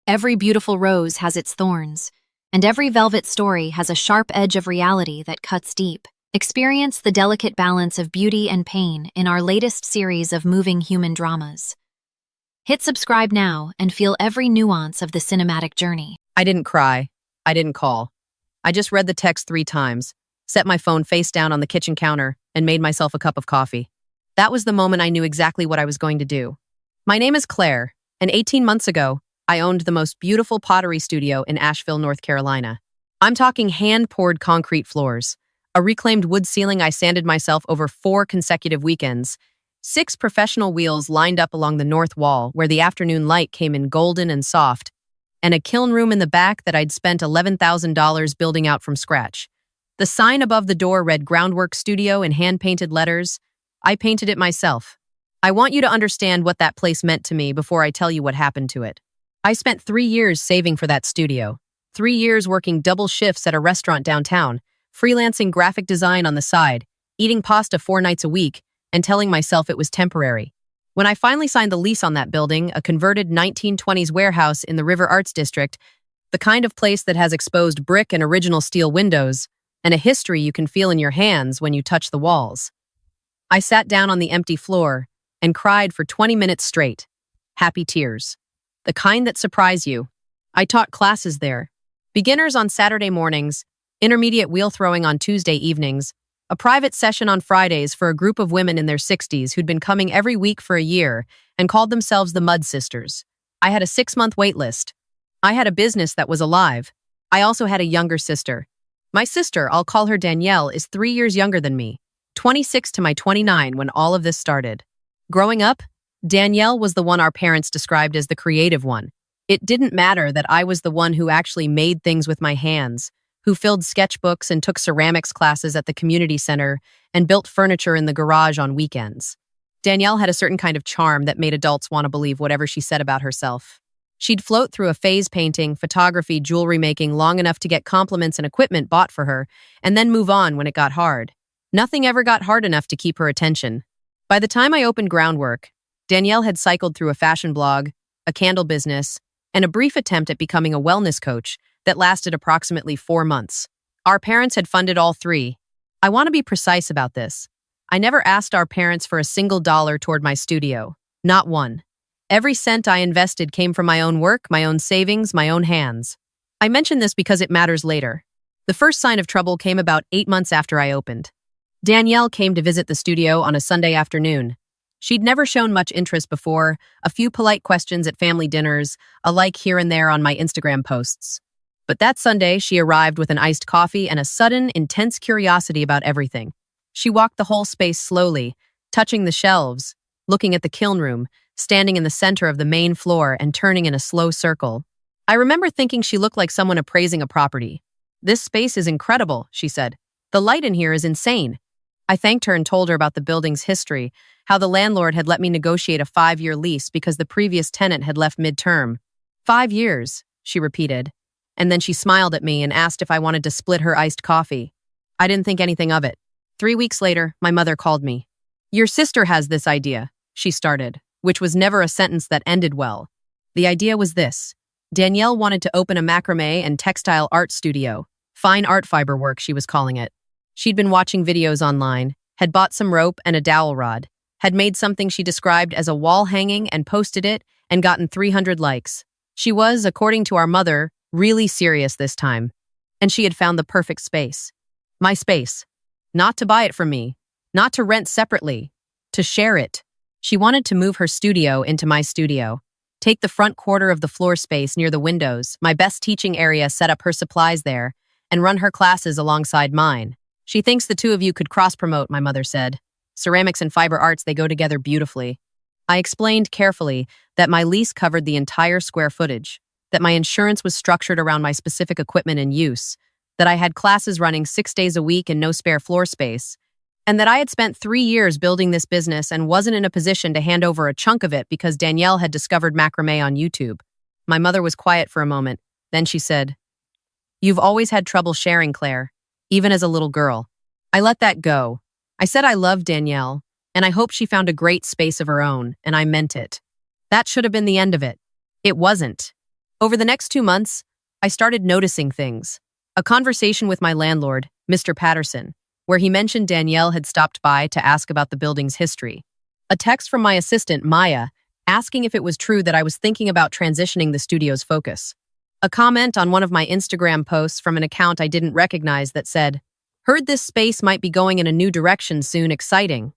Every beautiful rose has its thorns, and every velvet story has a sharp edge of reality that cuts deep. Experience the delicate balance of beauty and pain in our latest series of moving human dramas. Hit subscribe now and feel every nuance of the cinematic journey. I didn't cry. I didn't call. I just read the text 3 times, set my phone face down on the kitchen counter, and made myself a cup of coffee. That was the moment I knew exactly what I was going to do. My name is Claire, and 18 months ago, I owned the most beautiful pottery studio in Asheville, North Carolina. I'm talking hand-poured concrete floors, a reclaimed wood ceiling I sanded myself over 4 consecutive weekends, 6 professional wheels lined up along the north wall where the afternoon light came in golden and soft, and a kiln room in the back that I'd spent $11,000 building out from scratch. The sign above the door read Groundwork Studio in hand-painted letters. I painted it myself. I want you to understand what that place meant to me before I tell you what happened to it. I spent 3 years saving for that studio, 3 years working double shifts at a restaurant downtown, freelancing graphic design on the side, eating pasta 4 nights a week, and telling myself it was temporary. When I finally signed the lease on that building, a converted 1920s warehouse in the River Arts District, the kind of place that has exposed brick and original steel windows, and a history you can feel in your hands when you touch the walls. I sat down on the empty floor and cried for 20 minutes straight. Happy tears. The kind that surprise you. I taught classes there. Beginners on Saturday mornings, intermediate wheel throwing on Tuesday evenings, a private session on Fridays for a group of women in their 60s who'd been coming every week for a year and called themselves the Mud Sisters. I had a 6-month wait list. I had a business that was alive. I also had a younger sister. My sister, I'll call her Danielle, is 3 years younger than me, 26 to my 29 when all of this started. Growing up, Danielle was the one our parents described as the creative one. It didn't matter that I was the one who actually made things with my hands, who filled sketchbooks and took ceramics classes at the community center and built furniture in the garage on weekends. Danielle had a certain kind of charm that made adults want to believe whatever she said about herself. She'd float through a phase painting, photography, jewelry making long enough to get compliments and equipment bought for her, and then move on when it got hard. Nothing ever got hard enough to keep her attention. By the time I opened Groundwork, Danielle had cycled through a fashion blog, a candle business, and a brief attempt at becoming a wellness coach that lasted approximately 4 months. Our parents had funded all 3. I want to be precise about this. I never asked our parents for a single dollar toward my studio. Not one. Every cent I invested came from my own work, my own savings, my own hands. I mention this because it matters later. The first sign of trouble came about 8 months after I opened. Danielle came to visit the studio on a Sunday afternoon. She'd never shown much interest before, a few polite questions at family dinners, a like here and there on my Instagram posts. But that Sunday, she arrived with an iced coffee and a sudden, intense curiosity about everything. She walked the whole space slowly, touching the shelves, looking at the kiln room, standing in the center of the main floor and turning in a slow circle. I remember thinking she looked like someone appraising a property. "This space is incredible," she said. "The light in here is insane." I thanked her and told her about the building's history, how the landlord had let me negotiate a 5-year lease because the previous tenant had left mid-term. 5 years, she repeated. And then she smiled at me and asked if I wanted to split her iced coffee. I didn't think anything of it. 3 weeks later, my mother called me. "Your sister has this idea," she started, which was never a sentence that ended well. The idea was this. Danielle wanted to open a macrame and textile art studio. Fine art fiber work, she was calling it. She'd been watching videos online, had bought some rope and a dowel rod, had made something she described as a wall hanging and posted it and gotten 300 likes. She was, according to our mother, really serious this time. And she had found the perfect space. My space. Not to buy it from me. Not to rent separately. To share it. She wanted to move her studio into my studio. Take the front quarter of the floor space near the windows, my best teaching area, set up her supplies there, and run her classes alongside mine. "She thinks the 2 of you could cross-promote," my mother said. "Ceramics and fiber arts, they go together beautifully." I explained carefully that my lease covered the entire square footage, that my insurance was structured around my specific equipment and use, that I had classes running 6 days a week and no spare floor space, and that I had spent 3 years building this business and wasn't in a position to hand over a chunk of it because Danielle had discovered macrame on YouTube. My mother was quiet for a moment. Then she said, "You've always had trouble sharing, Claire, even as a little girl." I let that go. I said I loved Danielle, and I hoped she found a great space of her own, and I meant it. That should have been the end of it. It wasn't. Over the next 2 months, I started noticing things. A conversation with my landlord, Mr. Patterson, where he mentioned Danielle had stopped by to ask about the building's history. A text from my assistant, Maya, asking if it was true that I was thinking about transitioning the studio's focus. A comment on one of my Instagram posts from an account I didn't recognize that said, "Heard this space might be going in a new direction soon, exciting."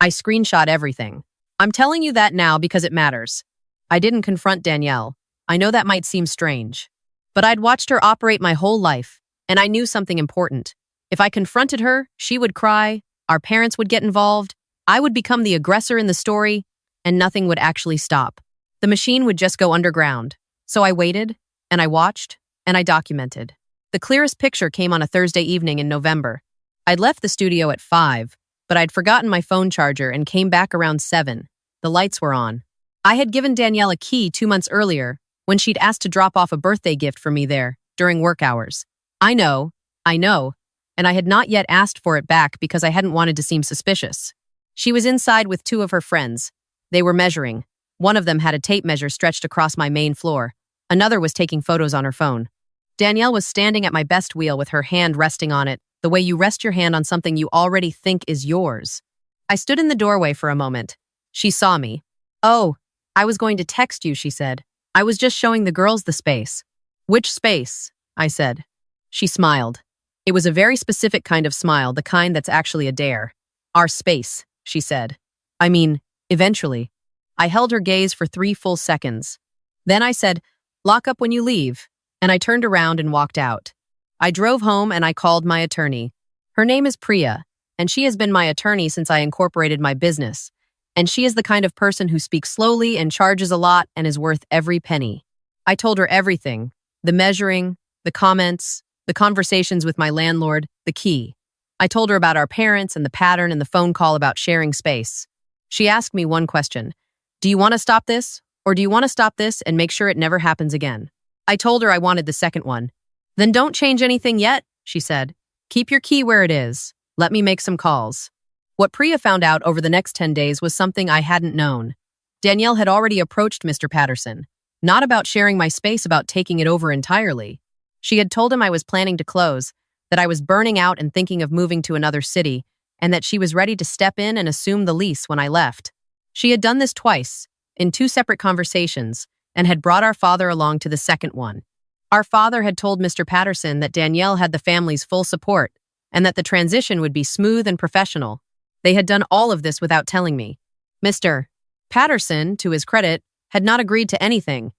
I screenshot everything. I'm telling you that now because it matters. I didn't confront Danielle. I know that might seem strange. But I'd watched her operate my whole life, and I knew something important. If I confronted her, she would cry, our parents would get involved, I would become the aggressor in the story, and nothing would actually stop. The machine would just go underground. So I waited, and I watched, and I documented. The clearest picture came on a Thursday evening in November. I'd left the studio at 5, but I'd forgotten my phone charger and came back around 7. The lights were on. I had given Danielle a key 2 months earlier when she'd asked to drop off a birthday gift for me there during work hours. I know, and I had not yet asked for it back because I hadn't wanted to seem suspicious. She was inside with 2 of her friends. They were measuring. One of them had a tape measure stretched across my main floor. Another was taking photos on her phone. Danielle was standing at my best wheel with her hand resting on it, the way you rest your hand on something you already think is yours. I stood in the doorway for a moment. She saw me. "Oh, I was going to text you," she said. "I was just showing the girls the space." "Which space?" I said. She smiled. It was a very specific kind of smile, the kind that's actually a dare. "Our space," she said. "I mean, eventually." I held her gaze for 3 full seconds. Then I said, "Lock up when you leave," and I turned around and walked out. I drove home and I called my attorney. Her name is Priya, and she has been my attorney since I incorporated my business. And she is the kind of person who speaks slowly and charges a lot and is worth every penny. I told her everything: the measuring, the comments, the conversations with my landlord, the key. I told her about our parents and the pattern and the phone call about sharing space. She asked me one question: "Do you want to stop this? Or do you want to stop this and make sure it never happens again?" I told her I wanted the second one. "Then don't change anything yet," she said. "Keep your key where it is. Let me make some calls." What Priya found out over the next 10 days was something I hadn't known. Danielle had already approached Mr. Patterson, not about sharing my space, about taking it over entirely. She had told him I was planning to close, that I was burning out and thinking of moving to another city, and that she was ready to step in and assume the lease when I left. She had done this twice, in 2 separate conversations, and had brought our father along to the second one. Our father had told Mr. Patterson that Danielle had the family's full support, and that the transition would be smooth and professional. They had done all of this without telling me. Mr. Patterson, to his credit, had not agreed to anything,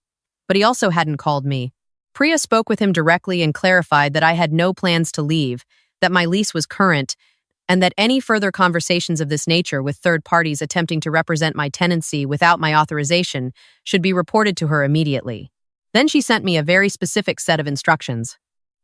but he also hadn't called me. Priya spoke with him directly and clarified that I had no plans to leave, that my lease was current, and that any further conversations of this nature with third parties attempting to represent my tenancy without my authorization should be reported to her immediately. Then she sent me a very specific set of instructions.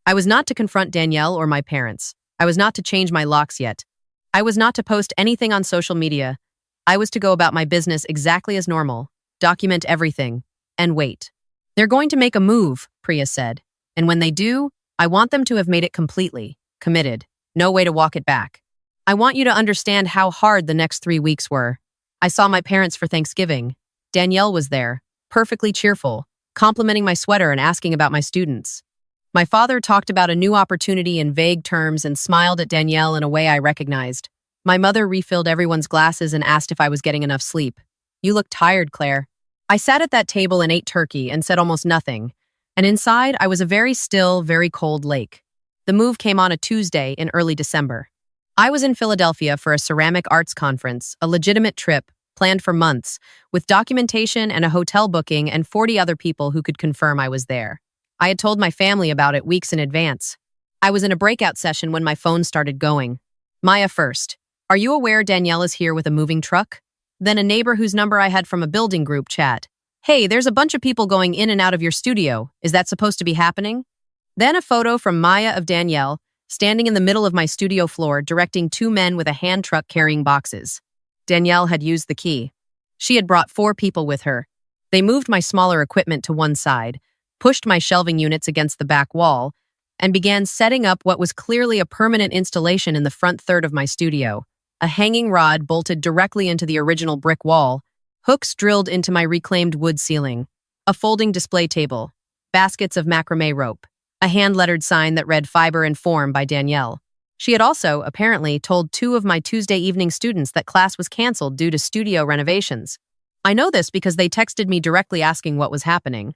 I was not to confront Danielle or my parents. I was not to change my locks yet. I was not to post anything on social media. I was to go about my business exactly as normal, document everything, and wait. "They're going to make a move," Priya said. "And when they do, I want them to have made it completely, committed, no way to walk it back. I want you to understand how hard the next 3 weeks were. I saw my parents for Thanksgiving. Danielle was there, perfectly cheerful, complimenting my sweater and asking about my students. My father talked about a new opportunity in vague terms and smiled at Danielle in a way I recognized. My mother refilled everyone's glasses and asked if I was getting enough sleep. "You look tired, Claire." I sat at that table and ate turkey and said almost nothing, and inside I was a very still, very cold lake. The move came on a Tuesday in early December. I was in Philadelphia for a ceramic arts conference, a legitimate trip, planned for months, with documentation and a hotel booking and 40 other people who could confirm I was there. I had told my family about it weeks in advance. I was in a breakout session when my phone started going. Maya first. "Are you aware Danielle is here with a moving truck?" Then a neighbor whose number I had from a building group chat. "Hey, there's a bunch of people going in and out of your studio. Is that supposed to be happening?" Then a photo from Maya of Danielle, standing in the middle of my studio floor, directing 2 men with a hand truck carrying boxes. Danielle had used the key. She had brought 4 people with her. They moved my smaller equipment to one side, pushed my shelving units against the back wall, and began setting up what was clearly a permanent installation in the front third of my studio. A hanging rod bolted directly into the original brick wall, hooks drilled into my reclaimed wood ceiling, a folding display table, baskets of macrame rope, a hand-lettered sign that read Fiber and Form by Danielle. She had also, apparently, told 2 of my Tuesday evening students that class was canceled due to studio renovations. I know this because they texted me directly asking what was happening.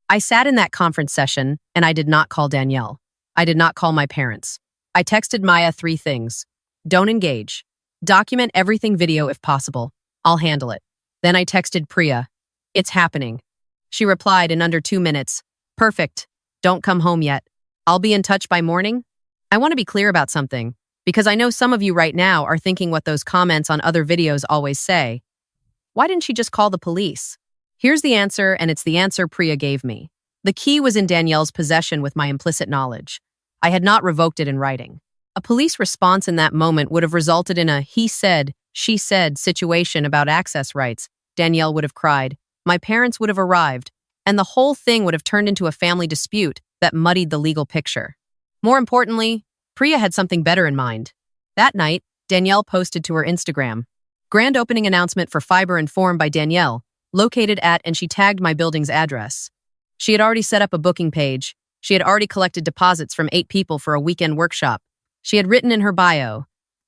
I sat in that conference session, and I did not call Danielle. I did not call my parents. I texted Maya 3 things. Don't engage. Document everything video if possible. I'll handle it. Then I texted Priya. It's happening. She replied in under 2 minutes. Perfect. Don't come home yet. I'll be in touch by morning. I want to be clear about something, because I know some of you right now are thinking what those comments on other videos always say. Why didn't she just call the police? Here's the answer, and it's the answer Priya gave me. The key was in Danielle's possession with my implicit knowledge. I had not revoked it in writing. A police response in that moment would have resulted in a he said, she said situation about access rights. Danielle would have cried. My parents would have arrived, and the whole thing would have turned into a family dispute that muddied the legal picture. More importantly, Priya had something better in mind. That night, Danielle posted to her Instagram, "Grand opening announcement for Fiber and Form by Danielle, located at," and she tagged my building's address. She had already set up a booking page. She had already collected deposits from 8 people for a weekend workshop. She had written in her bio,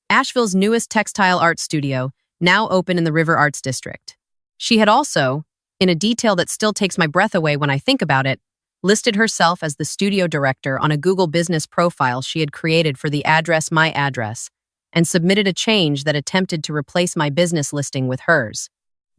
"Asheville's newest textile art studio, now open in the River Arts District." She had also, in a detail that still takes my breath away when I think about it, listed herself as the studio director on a Google business profile she had created for the address My Address, and submitted a change that attempted to replace my business listing with hers.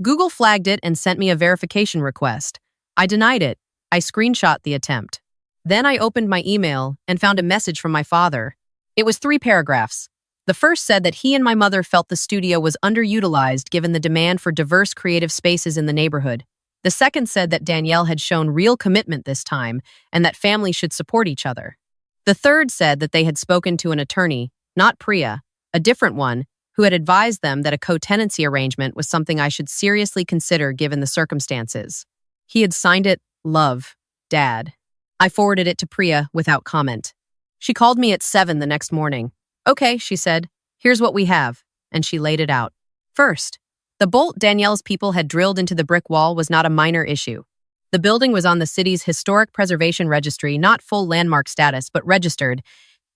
Google flagged it and sent me a verification request. I denied it. I screenshot the attempt. Then I opened my email and found a message from my father. It was 3 paragraphs. The first said that he and my mother felt the studio was underutilized given the demand for diverse creative spaces in the neighborhood. The second said that Danielle had shown real commitment this time and that families should support each other. The third said that they had spoken to an attorney, not Priya, a different one, who had advised them that a co-tenancy arrangement was something I should seriously consider given the circumstances. He had signed it, Love, Dad. I forwarded it to Priya without comment. She called me at 7 the next morning. "Okay," she said, "here's what we have," and she laid it out. First, the bolt Danielle's people had drilled into the brick wall was not a minor issue. The building was on the city's Historic Preservation Registry, not full landmark status, but registered,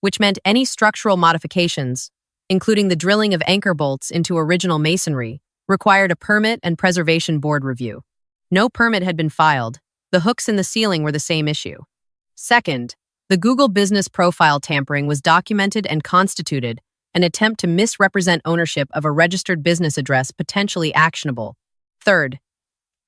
which meant any structural modifications, including the drilling of anchor bolts into original masonry, required a permit and preservation board review. No permit had been filed. The hooks in the ceiling were the same issue. Second, the Google business profile tampering was documented and constituted an attempt to misrepresent ownership of a registered business address potentially actionable. Third,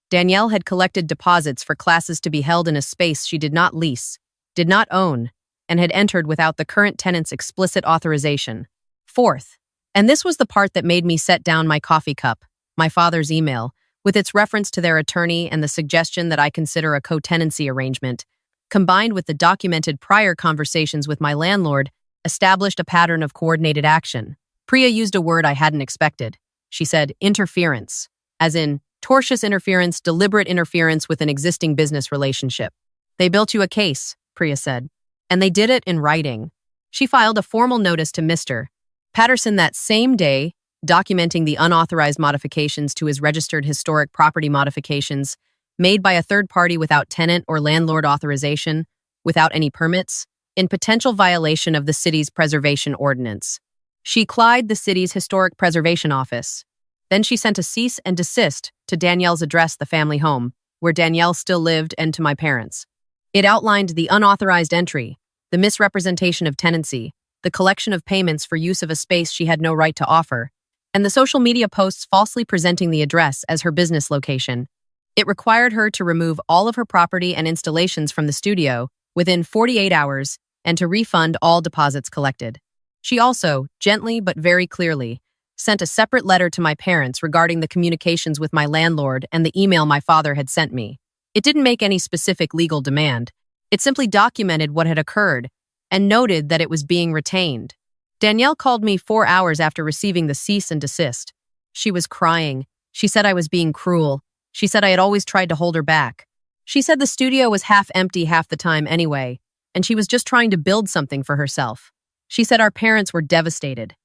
Danielle had collected deposits for classes to be held in a space she did not lease, did not own, and had entered without the current tenant's explicit authorization. Fourth, and this was the part that made me set down my coffee cup, my father's email, with its reference to their attorney and the suggestion that I consider a co-tenancy arrangement, combined with the documented prior conversations with my landlord, established a pattern of coordinated action. Priya used a word I hadn't expected. She said interference, as in tortious interference, deliberate interference with an existing business relationship. "They built you a case," Priya said, "and they did it in writing." She filed a formal notice to Mr. Patterson that same day, documenting the unauthorized modifications to his registered historic property modifications made by a third party without tenant or landlord authorization, without any permits, in potential violation of the city's preservation ordinance. She clied the city's historic preservation office. Then she sent a cease and desist to Danielle's address, the family home, where Danielle still lived, and to my parents. It outlined the unauthorized entry, the misrepresentation of tenancy, the collection of payments for use of a space she had no right to offer, and the social media posts falsely presenting the address as her business location. It required her to remove all of her property and installations from the studio within 48 hours and to refund all deposits collected. She also, gently but very clearly, sent a separate letter to my parents regarding the communications with my landlord and the email my father had sent me. It didn't make any specific legal demand. It simply documented what had occurred and noted that it was being retained. Danielle called me 4 hours after receiving the cease and desist. She was crying. She said I was being cruel. She said I had always tried to hold her back. She said the studio was half empty half the time anyway, and she was just trying to build something for herself. She said our parents were devastated.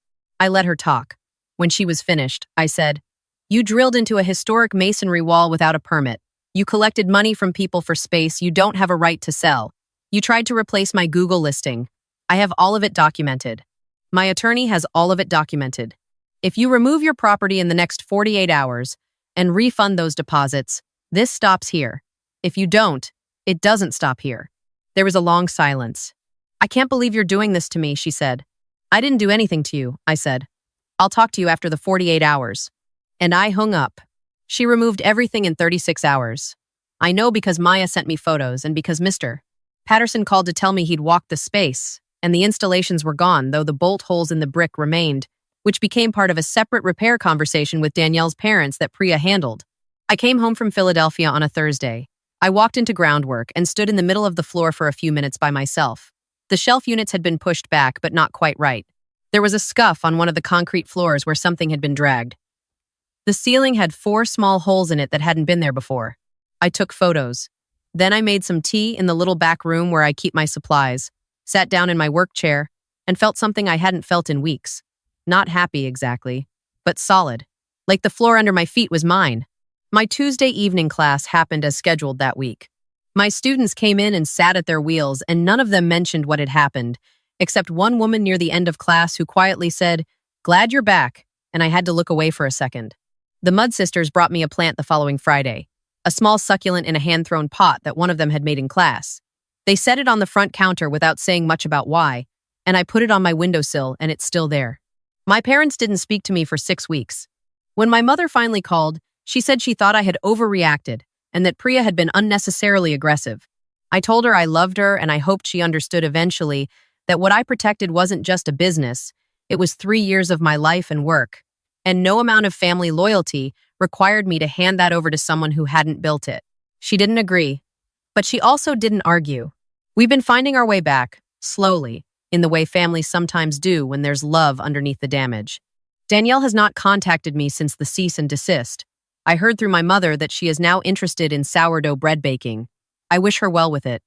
I let her talk. When she was finished, I said, "You drilled into a historic masonry wall without a permit. You collected money from people for space you don't have a right to sell. You tried to replace my Google listing. I have all of it documented. My attorney has all of it documented. If you remove your property in the next 48 hours and refund those deposits, this stops here. If you don't, it doesn't stop here. There was a long silence. I can't believe you're doing this to me, she said. I didn't do anything to you, I said. I'll talk to you after the 48 hours. And I hung up. She removed everything in 36 hours. I know because Maya sent me photos and because Mr. Patterson called to tell me he'd walked the space, and the installations were gone, though the bolt holes in the brick remained, which became part of a separate repair conversation with Danielle's parents that Priya handled. I came home from Philadelphia on a Thursday. I walked into Groundwork and stood in the middle of the floor for a few minutes by myself. The shelf units had been pushed back, but not quite right. There was a scuff on one of the concrete floors where something had been dragged. The ceiling had 4 small holes in it that hadn't been there before. I took photos. Then I made some tea in the little back room where I keep my supplies, sat down in my work chair, and felt something I hadn't felt in weeks. Not happy exactly, but solid. Like the floor under my feet was mine. My Tuesday evening class happened as scheduled that week. My students came in and sat at their wheels, and none of them mentioned what had happened, except one woman near the end of class who quietly said, "Glad you're back," and I had to look away for a second. The Mud Sisters brought me a plant the following Friday, a small succulent in a hand-thrown pot that one of them had made in class. They set it on the front counter without saying much about why, and I put it on my windowsill, and it's still there. My parents didn't speak to me for 6 weeks. When my mother finally called, she said she thought I had overreacted and that Priya had been unnecessarily aggressive. I told her I loved her and I hoped she understood eventually that what I protected wasn't just a business, it was 3 years of my life and work, and no amount of family loyalty required me to hand that over to someone who hadn't built it. She didn't agree, but she also didn't argue. We've been finding our way back, slowly, in the way families sometimes do when there's love underneath the damage. Danielle has not contacted me since the cease and desist. I heard through my mother that she is now interested in sourdough bread baking. I wish her well with it.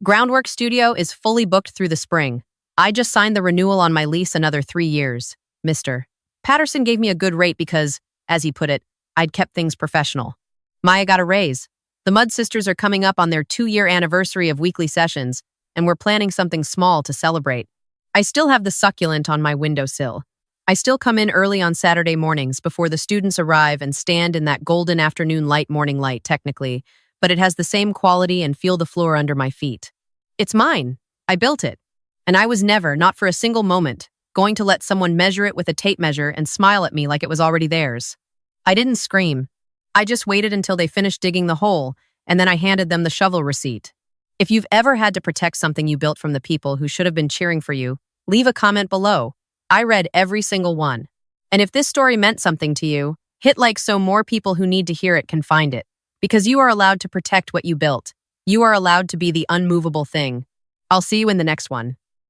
Groundwork Studio is fully booked through the spring. I just signed the renewal on my lease another 3 years. Mr. Patterson gave me a good rate because, as he put it, I'd kept things professional. Maya got a raise. The Mud Sisters are coming up on their 2-year anniversary of weekly sessions, and we're planning something small to celebrate. I still have the succulent on my windowsill. I still come in early on Saturday mornings before the students arrive and stand in that golden afternoon light, morning light, technically, but it has the same quality and feel the floor under my feet. It's mine. I built it. And I was never, not for a single moment, going to let someone measure it with a tape measure and smile at me like it was already theirs. I didn't scream. I just waited until they finished digging the hole, and then I handed them the shovel receipt. If you've ever had to protect something you built from the people who should have been cheering for you, leave a comment below. I read every single one. And if this story meant something to you, hit like so more people who need to hear it can find it. Because you are allowed to protect what you built. You are allowed to be the unmovable thing. I'll see you in the next one.